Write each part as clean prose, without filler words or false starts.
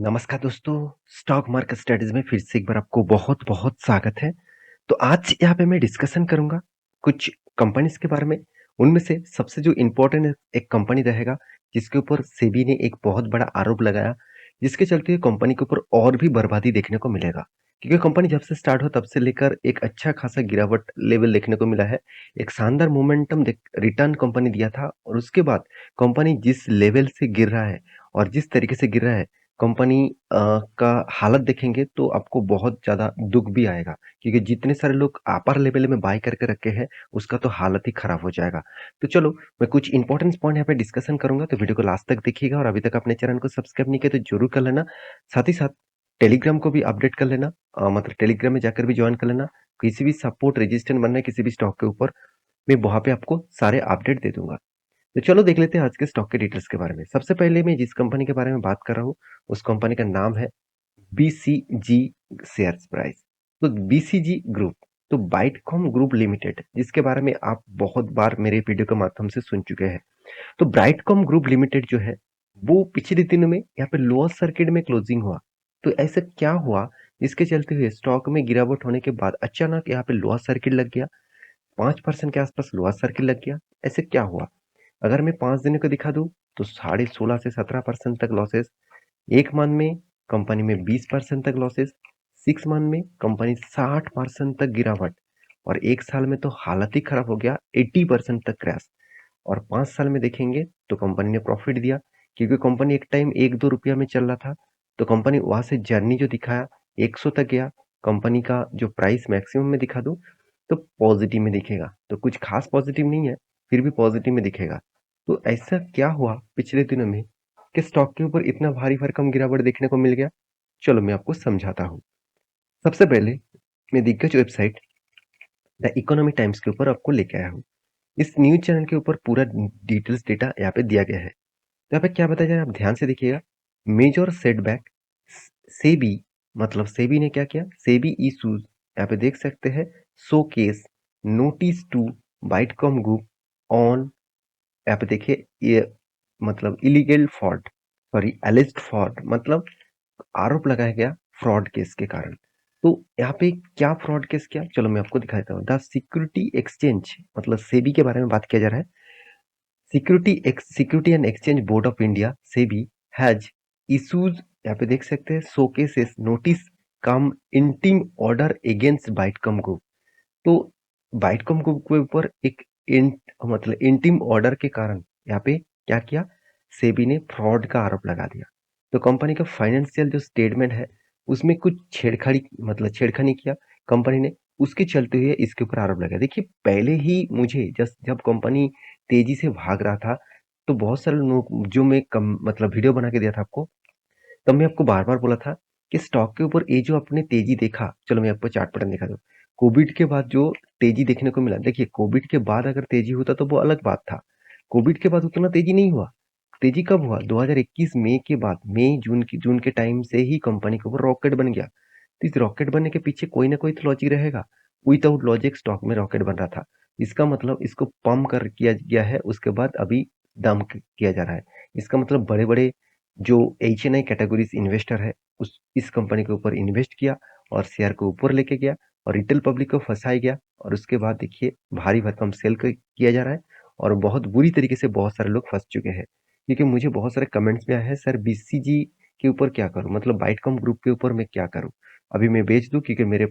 नमस्कार दोस्तों, stock market studies में फिर से एक बार आपको बहुत-बहुत स्वागत है। तो आज यहाँ पे मैं डिस्कशन करूँगा कुछ कंपनीज़ के बारे में। उनमें से सबसे जो इम्पोर्टेंट एक कंपनी रहेगा, जिसके ऊपर सेबी ने एक बहुत बड़ा आरोप लगाया, जिसके चलते कंपनी के ऊपर और भी बर्बादी देखने को मिलेगा। क्योंकि कंपनी जब से स्टार्ट हो तब से लेकर एक अच्छा खासा गिरावट लेवल देखने को मिला है। एक शानदार मोमेंटम रिटर्न कंपनी दिया था और उसके बाद कंपनी जिस लेवल से गिर रहा है और जिस तरीके से गिर रहा है, कंपनी का हालत देखेंगे तो आपको बहुत ज़्यादा दुःख भी आएगा, क्योंकि जितने सारे लोग अपर लेवल में बाय करके रखे हैं, उसका तो हालत ही खराब हो जाएगा। तो चलो, मैं कुछ इंपॉर्टेंट पॉइंट यहाँ पे डिस्कशन करूँगा, तो वीडियो को लास्ट तक देखिएगा और अभी तक अपने चैनल को सब्सक्राइब नहीं किया तो ज़रूर कर लेना। साथ ही साथ टेलीग्राम को भी अपडेट कर लेना, मतलब टेलीग्राम में जाकर भी जॉइन कर लेना। किसी भी सपोर्ट रेजिस्टेंस बनना है किसी भी स्टॉक के ऊपर, मैं वहाँ पे आपको सारे अपडेट दे दूँगा। तो चलो देख लेते हैं आज के स्टॉक के डिटेल्स के बारे में। सबसे पहले मैं जिस कंपनी के बारे में बात कर रहा हूँ, उस कंपनी का नाम है बीसीजी शेयर्स प्राइस। तो बीसीजी ग्रुप, तो बाइटकॉम ग्रुप लिमिटेड, जिसके बारे में आप बहुत बार मेरे वीडियो के माध्यम से सुन चुके हैं। तो ब्राइटकॉम ग्रुप लिमिटेड जो है, वो पिछले दिनों में यहाँ पे लोअर सर्किट में क्लोजिंग हुआ। तो ऐसा क्या हुआ, इसके चलते हुए स्टॉक में गिरावट होने के बाद अचानक यहाँ पे लोअर सर्किट लग गया, 5% के आसपास लोअर सर्किट लग गया। ऐसे क्या हुआ? अगर मैं 5 दिनों का दिखा दूं तो 16.5 से 17% तक लॉसेस, एक मंथ में कंपनी में 20% तक लॉसेस, 6 मंथ में कंपनी 60% तक गिरावट और एक साल में तो हालत ही खराब हो गया, 80% तक क्रैश। और 5 साल में देखेंगे तो कंपनी ने प्रॉफिट दिया, क्योंकि कंपनी एक टाइम 1-2 रुपया में चल रहा था। तो कंपनी वहां से जर्नी जो दिखाया 100 तक गया। कंपनी का जो प्राइस मैक्सिमम में दिखा दूं तो पॉजिटिव में दिखेगा, तो कुछ खास पॉजिटिव नहीं है, फिर भी पॉजिटिव में दिखेगा। तो ऐसा क्या हुआ पिछले दिनों में कि स्टॉक के ऊपर इतना भारी भरकम गिरावट देखने को मिल गया? चलो मैं आपको समझाता हूँ। सबसे पहले मैं दिग्गज वेबसाइट द इकोनॉमी टाइम्स के ऊपर आपको लेके आया हूँ। इस न्यूज चैनल के ऊपर पूरा डिटेल्स डेटा यहाँ पे दिया गया है। तो यहाँ पे क्या बताया जा रहा है, आप ध्यान से देखिएगा। मेजर सेटबैक, सेबी, मतलब सेबी ने क्या किया, सेबी इशूज, यहाँ पे देख सकते हैं, शो केस नोटिस टू बाइटकॉम ग्रुप ऑन, यहाँ पे देखिए ये, मतलब illegal fraud, sorry alleged fraud, मतलब आरोप लगाया गया फ्रॉड केस के कारण। तो यहाँ पे क्या फ्रॉड केस किया, चलो मैं आपको दिखाता हूँ। द सिक्योरिटी एक्सचेंज, मतलब सेबी के बारे में बात किया जा रहा है। Security and exchange board of India, SEBI, has issues, यहाँ पे देख सकते हैं, शोकेसेस नोटिस कम इंटीम ऑर्डर अगेंस्ट बाइटकॉम ग्रुप। तो बाइटकॉम ग्रुप के ऊपर एक मतलब इंटीम ऑर्डर के कारण यहाँ पे क्या किया, सेबी ने फ्रॉड का आरोप लगा दिया। तो कंपनी का फाइनेंशियल जो स्टेटमेंट है, उसमें कुछ छेड़खानी, मतलब छेड़खानी किया कंपनी ने, उसके चलते हुए इसके ऊपर आरोप लगा। देखिए, पहले ही मुझे जब कंपनी तेजी से भाग रहा था, तो बहुत सारे लोग जो मैं कम मतलब वीडियो बना के दिया था आपको, तब मैं आपको बार बार बोला था कि स्टॉक के ऊपर ये जो आपने तेजी देखा, चलो मैं आपको चार्ट पैटर्न दिखा दूं। कोविड के बाद जो तेजी देखने को मिला, देखिए कोविड के बाद अगर तेजी होता तो वो अलग बात था। कोविड के बाद उतना तेजी नहीं हुआ। तेजी कब हुआ, 2021 मई के बाद, मई जून के टाइम से ही कंपनी के ऊपर रॉकेट बन गया। तो इस रॉकेट बनने के पीछे कोई ना कोई तो लॉजिक रहेगा। विदाउट लॉजिक स्टॉक में रॉकेट बन रहा था। इसका मतलब इसको पंप कर किया गया है, उसके बाद अभी डंप किया जा रहा है। इसका मतलब बड़े बड़े जो एच-एन-आई कैटेगरीज इन्वेस्टर है, उस इस कंपनी के ऊपर इन्वेस्ट किया और शेयर को ऊपर लेके गया और रिटेल पब्लिक को फंसाया गया। और उसके बाद देखिए भारी भरकम सेल किया जा रहा है और बहुत बुरी तरीके से बहुत सारे लोग फंस चुके हैं। क्योंकि मुझे बहुत सारे कमेंट्स में आए हैं, सर बीसीजी के ऊपर क्या करूं, मतलब बाइटकॉम ग्रुप के ऊपर मैं क्या करूं, अभी मैं बेच दूं, क्योंकि मेरे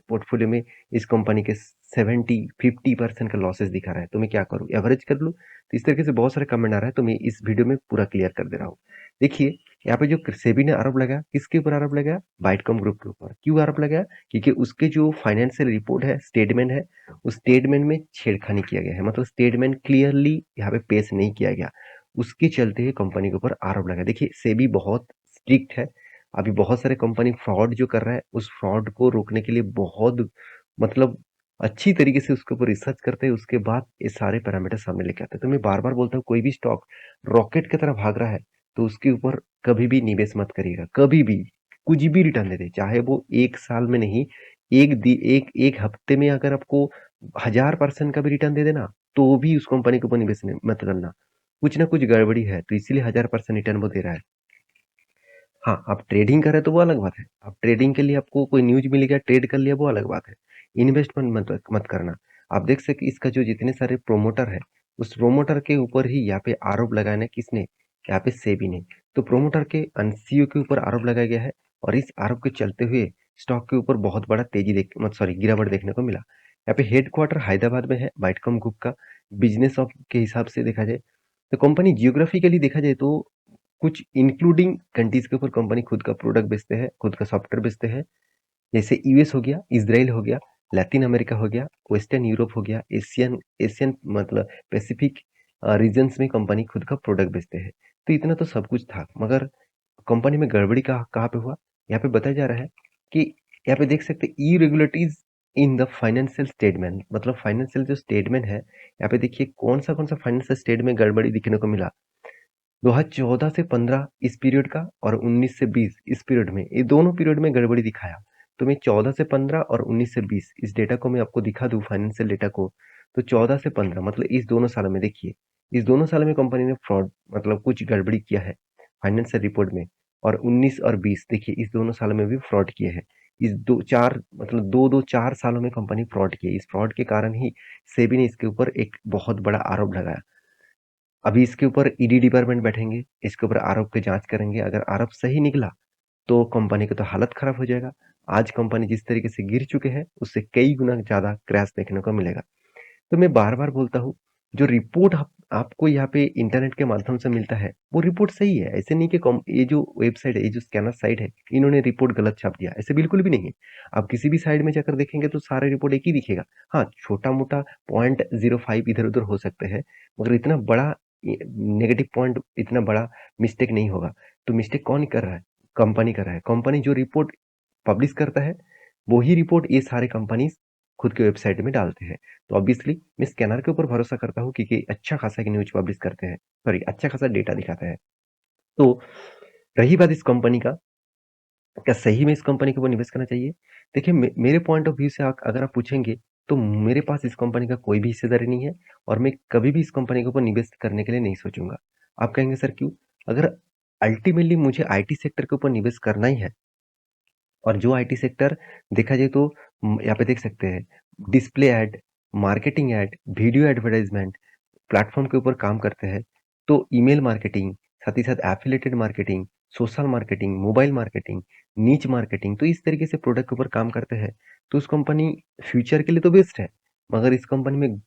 पोर्टफोलियो में इस कंपनी के 70-50% का लॉसेस दिखा रहा है, तो मैं क्या करूं, एवरेज कर लूं। तो इस तरीके से बहुत सारे कमेंट आ रहा है, तो मैं इस वीडियो में पूरा क्लियर कर दे रहा हूँ। देखिए, यहाँ पे जो सेबी ने आरोप लगाया, किसके ऊपर आरोप लगाया, बाइटकॉम ग्रुप के ऊपर। क्यों आरोप लगाया, क्योंकि उसके जो फाइनेंशियल रिपोर्ट है, स्टेटमेंट है, उस स्टेटमेंट में छेड़खानी किया गया है, मतलब स्टेटमेंट क्लियरली यहाँ पे पेश नहीं किया गया। उसके चलते ही कंपनी के ऊपर आरोप लगा। देखिए, सेबी बहुत स्ट्रिक्ट है। अभी बहुत सारे कंपनी फ्रॉड जो कर रहा है, उस फ्रॉड को रोकने के लिए बहुत, मतलब अच्छी तरीके से उसके ऊपर रिसर्च करते हैं, उसके बाद ये सारे पैरामीटर सामने लेके आते हैं। तो मैं बार बार बोलता हूँ, कोई भी स्टॉक रॉकेट की तरह भाग रहा है तो उसके ऊपर कभी भी निवेश मत करिएगा, कभी भी। कुछ भी रिटर्न दे दे, चाहे वो एक साल में नहीं, एक हफ्ते में अगर आपको 1000% का भी रिटर्न दे देना, तो भी उस कंपनी के ऊपर निवेश मत करना। कुछ ना कुछ गड़बड़ी है, तो इसीलिए 1000% रिटर्न वो दे रहा है। हाँ, आप ट्रेडिंग कर रहे हैं तो वो अलग बात है। आप ट्रेडिंग के लिए आपको कोई न्यूज़ मिल गया, ट्रेड कर लिया, वो अलग बात है। इन्वेस्टमेंट मत मत करना। आप देख सकते इसका जो जितने सारे प्रोमोटर है, उस प्रोमोटर के ऊपर ही यहाँ पे आरोप लगाया ना किसने? यहाँ पे सेबी ने। तो प्रोमोटर के सीईओ के ऊपर आरोप लगाया गया है और इस आरोप के चलते हुए स्टॉक के ऊपर बहुत बड़ा तेजी गिरावट देखने को मिला। यहाँ पे हेडक्वार्टर हैदराबाद में है वाइटकॉम ग्रुप का। बिजनेस ऑफ के हिसाब से देखा जाए तो कंपनी जियोग्राफिकली देखा जाए तो कुछ इंक्लूडिंग कंट्रीज के ऊपर कंपनी खुद का प्रोडक्ट बेचते हैं, खुद का सॉफ्टवेयर बेचते हैं। जैसे यूएस हो गया, इजराइल हो गया, लैटिन अमेरिका हो गया, वेस्टर्न यूरोप हो गया, एशियन एशियन मतलब पैसिफिक रीजन्स में कंपनी खुद का प्रोडक्ट बेचते हैं। तो इतना तो सब कुछ था, मगर कंपनी में गड़बड़ी कहाँ पे हुआ? यहाँ पे बताया जा रहा है कि यहाँ पे देख सकते irregularities in the financial statement, मतलब फाइनेंशियल जो स्टेटमेंट है, यहाँ पे देखिए कौन सा फाइनेंशियल स्टेटमेंट गड़बड़ी दिखने को मिला। 2014 से 15 इस पीरियड का और 19 से 20 इस पीरियड में, ये दोनों पीरियड में गड़बड़ी दिखाया। तो मैं 14 से 15 और 19 से 20 इस डेटा को मैं आपको दिखा दूं, फाइनेंशियल डेटा को। तो 14 से 15 मतलब इस दोनों सालों में देखिए, इस दोनों सालों में कंपनी ने फ्रॉड मतलब कुछ गड़बड़ी किया है फाइनेंशियल रिपोर्ट में। और 19 और 20 देखिए इस दोनों सालों में भी फ्रॉड किए हैं। इस दो चार मतलब दो दो चार सालों में कंपनी फ्रॉड की है। इस फ्रॉड के कारण ही सेबी ने इसके ऊपर एक बहुत बड़ा आरोप लगाया। अभी इसके ऊपर ईडी डिपार्टमेंट बैठेंगे, इसके ऊपर आरोप की जांच करेंगे। अगर आरोप सही निकला तो कंपनी की तो हालत खराब हो जाएगा। आज कंपनी जिस तरीके से गिर चुके हैं उससे कई गुना ज्यादा क्रैश देखने को मिलेगा। तो मैं बार बार बोलता हूँ, जो रिपोर्ट आपको यहाँ पे इंटरनेट के माध्यम से मिलता है वो रिपोर्ट सही है। ऐसे नहीं कि ये जो वेबसाइट है, ये जो स्कैनर साइट है, इन्होंने रिपोर्ट गलत छाप दिया, ऐसे बिल्कुल भी नहीं है। आप किसी भी साइड में जाकर देखेंगे तो सारे रिपोर्ट एक ही दिखेगा। हाँ, छोटा मोटा 0.05 इधर उधर हो सकते हैं, मगर इतना बड़ा नेगेटिव पॉइंट, इतना बड़ा मिस्टेक नहीं होगा। तो मिस्टेक कौन कर रहा है? कंपनी कर रहा है। कंपनी जो रिपोर्ट पब्लिश करता है वही रिपोर्ट ये सारे कंपनी खुद के वेबसाइट में डालते हैं। तो ऑब्वियसली मैं स्कैनर के ऊपर भरोसा करता हूँ क्योंकि अच्छा खासा की न्यूज पब्लिश करते हैं, सॉरी अच्छा खासा डेटा दिखाता है। तो रही बात इस कंपनी का, क्या सही में इस कंपनी के ऊपर निवेश करना चाहिए? देखिए मेरे पॉइंट ऑफ व्यू से अगर आप पूछेंगे तो मेरे पास इस कंपनी का कोई भी हिस्सेदारी नहीं है और मैं कभी भी इस कंपनी के ऊपर निवेश करने के लिए नहीं सोचूंगा। आप कहेंगे सर क्यों? अगर अल्टीमेटली मुझे आईटी सेक्टर के ऊपर निवेश करना ही है, और जो आईटी सेक्टर देखा जाए तो यहाँ पे देख सकते हैं display ad, marketing add, video advertisement platform के ऊपर काम करते हैं। तो ईमेल मार्केटिंग, साथ ही साथ affiliated marketing, social marketing, mobile marketing, नीच मार्केटिंग, तो इस तरीके से प्रोडक्ट के ऊपर काम करते हैं। तो उस कंपनी फ्यूचर के लिए तो बेस्ट है, मगर इस कंपनी में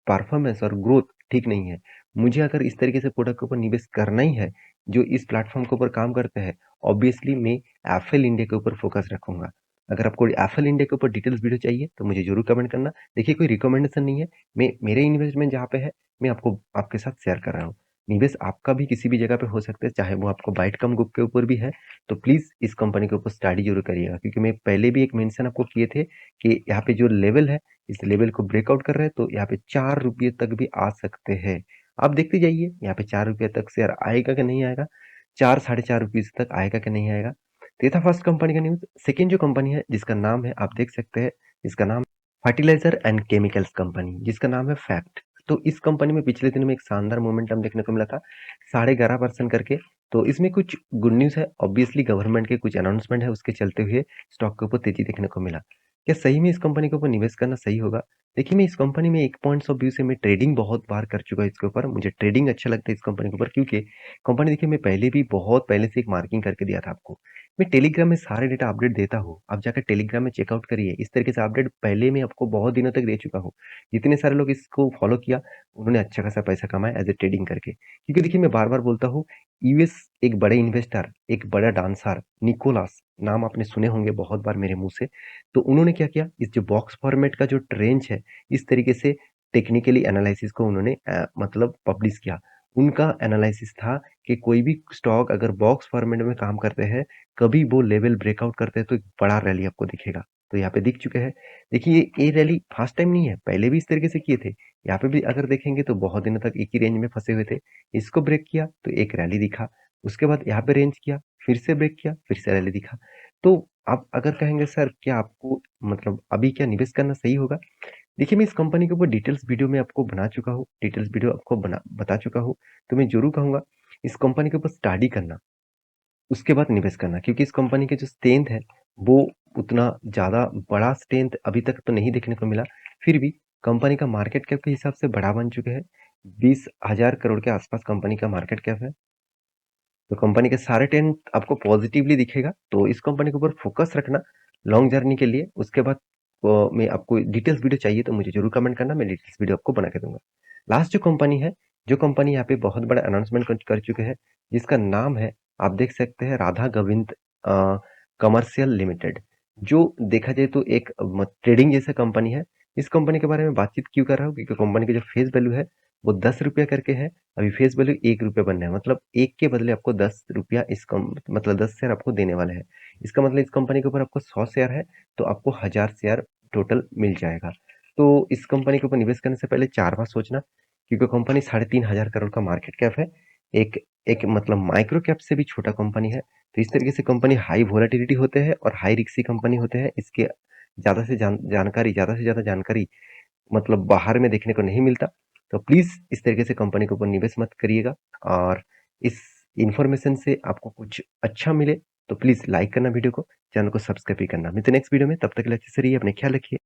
परफॉर्मेंस और ग्रोथ ठीक नहीं है। मुझे अगर इस तरीके से प्रोडक्ट के ऊपर निवेश करना ही है जो इस प्लेटफॉर्म के ऊपर काम करते हैं, ऑब्वियसली मैं एफएल इंडिया के ऊपर फोकस रखूंगा। अगर आपको एफएल इंडिया के ऊपर डिटेल्स वीडियो चाहिए तो मुझे जरूर कमेंट करना। देखिए कोई रिकमेंडेशन नहीं है, मैं मेरे इन्वेस्टमेंट जहाँ पे है मैं आपको आपके साथ शेयर कर रहा हूँ। निवेश आपका भी किसी भी जगह पे हो सकता है, चाहे वो आपको बाइट कम ग्रुप के ऊपर भी है। तो प्लीज इस कंपनी के ऊपर स्टडी जरूर करिएगा, क्योंकि मैं पहले भी एक मेंशन आपको किए थे कि यहाँ पे जो लेवल है इस लेवल को ब्रेकआउट कर रहे हैं तो यहाँ पे 4 रुपये तक भी आ सकते हैं। आप देखते जाइए यहाँ पे 4 रुपये तक शेयर आएगा कि नहीं आएगा, 4 साढ़े 4 रुपये तक आएगा कि नहीं आएगा। तो ये था फर्स्ट कंपनी का न्यूज। सेकेंड जो कंपनी है जिसका नाम है आप देख सकते हैं, इसका नाम फर्टिलाइजर एंड केमिकल्स कंपनी, जिसका नाम है फैक्ट। तो इस कंपनी में पिछले दिनों में एक शानदार मोमेंटम देखने को मिला था, 11.5% करके। तो इसमें कुछ गुड न्यूज है, ऑब्वियसली गवर्नमेंट के कुछ अनाउंसमेंट है, उसके चलते हुए स्टॉक के ऊपर तेजी देखने को मिला। क्या सही में इस कंपनी के ऊपर निवेश करना सही होगा? देखिए मैं इस कंपनी में एक पॉइंट्स ऑफ व्यू से मैं ट्रेडिंग बहुत बार कर चुका हूँ इसके ऊपर। मुझे ट्रेडिंग अच्छा लगता है इस कंपनी के ऊपर, क्योंकि कंपनी देखिए मैं पहले भी बहुत पहले से एक मार्किंग करके दिया था आपको। मैं टेलीग्राम में सारे डेटा अपडेट देता हूँ, आप जाकर टेलीग्राम में चेकआउट करिए। इस तरीके से अपडेट पहले मैं आपको बहुत दिनों तक दे चुका हूँ। जितने सारे लोग इसको फॉलो किया उन्होंने अच्छा खासा पैसा कमाया एज ए ट्रेडिंग करके। क्योंकि देखिए मैं बार बार बोलता हूँ, यूएस एक बड़े इन्वेस्टर, एक बड़ा डांसर निकोलास, नाम आपने सुने होंगे बहुत बार मेरे मुंह से। तो उन्होंने क्या किया, इस जो बॉक्स फॉर्मेट का जो रेंज है इस तरीके से टेक्निकली एनालिसिस को उन्होंने मतलब पब्लिश किया। उनका एनालिसिस था कि कोई भी स्टॉक अगर बॉक्स फॉर्मेट में काम करते हैं, कभी वो लेवल ब्रेकआउट करते हैं तो एक बड़ा रैली आपको दिखेगा। तो यहाँ पे दिख चुके हैं। देखिए ये रैली फर्स्ट टाइम नहीं है, पहले भी इस तरीके से किए थे। यहाँ पे भी अगर देखेंगे तो बहुत दिनों तक एक ही रेंज में फंसे हुए थे। इसको ब्रेक किया तो एक रैली दिखा, उसके बाद यहाँ पे रेंज किया, फिर से ब्रेक किया, फिर से रैली दिखा। तो आप अगर कहेंगे सर क्या आपको मतलब अभी क्या निवेश करना सही होगा? देखिए मैं इस कंपनी के ऊपर डिटेल्स वीडियो में आपको बना चुका हूँ, डिटेल्स वीडियो आपको बता चुका हूँ। तो मैं जरूर कहूंगा इस कंपनी के ऊपर स्टडी करना। उसके बाद निवेश करना, क्योंकि इस कंपनी की जो स्ट्रेंथ है वो उतना ज़्यादा बड़ा स्ट्रेंथ अभी तक तो नहीं देखने को मिला। फिर भी कंपनी का मार्केट कैप के हिसाब से बड़ा बन चुके हैं। 20,000 करोड़ के आसपास कंपनी का मार्केट कैप है। तो कंपनी के सारे ट्रेंड आपको पॉजिटिवली दिखेगा, तो इस कंपनी के ऊपर फोकस रखना लॉन्ग जर्नी के लिए। उसके बाद मैं आपको डिटेल्स वीडियो चाहिए तो मुझे जरूर कमेंट करना, मैं डिटेल्स वीडियो आपको बना के दूंगा। लास्ट जो कंपनी है, जो कंपनी यहाँ पे बहुत बड़ा अनाउंसमेंट कर चुके हैं, जिसका नाम है, आप देख सकते हैं, राधा गोविंद कमर्शियल लिमिटेड। जो देखा जाए तो एक ट्रेडिंग जैसा कंपनी है। इस कंपनी के बारे में बातचीत क्यों कर रहा हूँ, क्योंकि कंपनी की जो फेस वैल्यू है वो 10 रुपया करके है। अभी फेस वैल्यू 1 रुपया बनना है, मतलब एक के बदले आपको 10 रुपया मतलब 10 शेयर आपको देने वाले हैं। इसका मतलब इस कंपनी के ऊपर आपको 100 शेयर है तो आपको 1000 शेयर टोटल मिल जाएगा। तो इस कंपनी के ऊपर निवेश करने से पहले 4 बार सोचना, क्योंकि कंपनी 3,500 करोड़ का मार्केट कैप है। एक एक मतलब माइक्रो कैप से भी छोटा कंपनी है। तो इस तरीके से कंपनी हाई वोलेटिलिटी होते हैं और हाई रिस्की कंपनी होते हैं। इसके ज़्यादा से ज़्यादा जानकारी मतलब बाहर में देखने को नहीं मिलता। तो प्लीज़ इस तरीके से कंपनी के ऊपर निवेश मत करिएगा। और इस इन्फॉर्मेशन से आपको कुछ अच्छा मिले तो प्लीज़ लाइक करना वीडियो को, चैनल को सब्सक्राइब भी करना। मिलते हैं नेक्स्ट वीडियो में, तब तक के लिए अच्छे से रहिए, अपने ख्याल रखिए।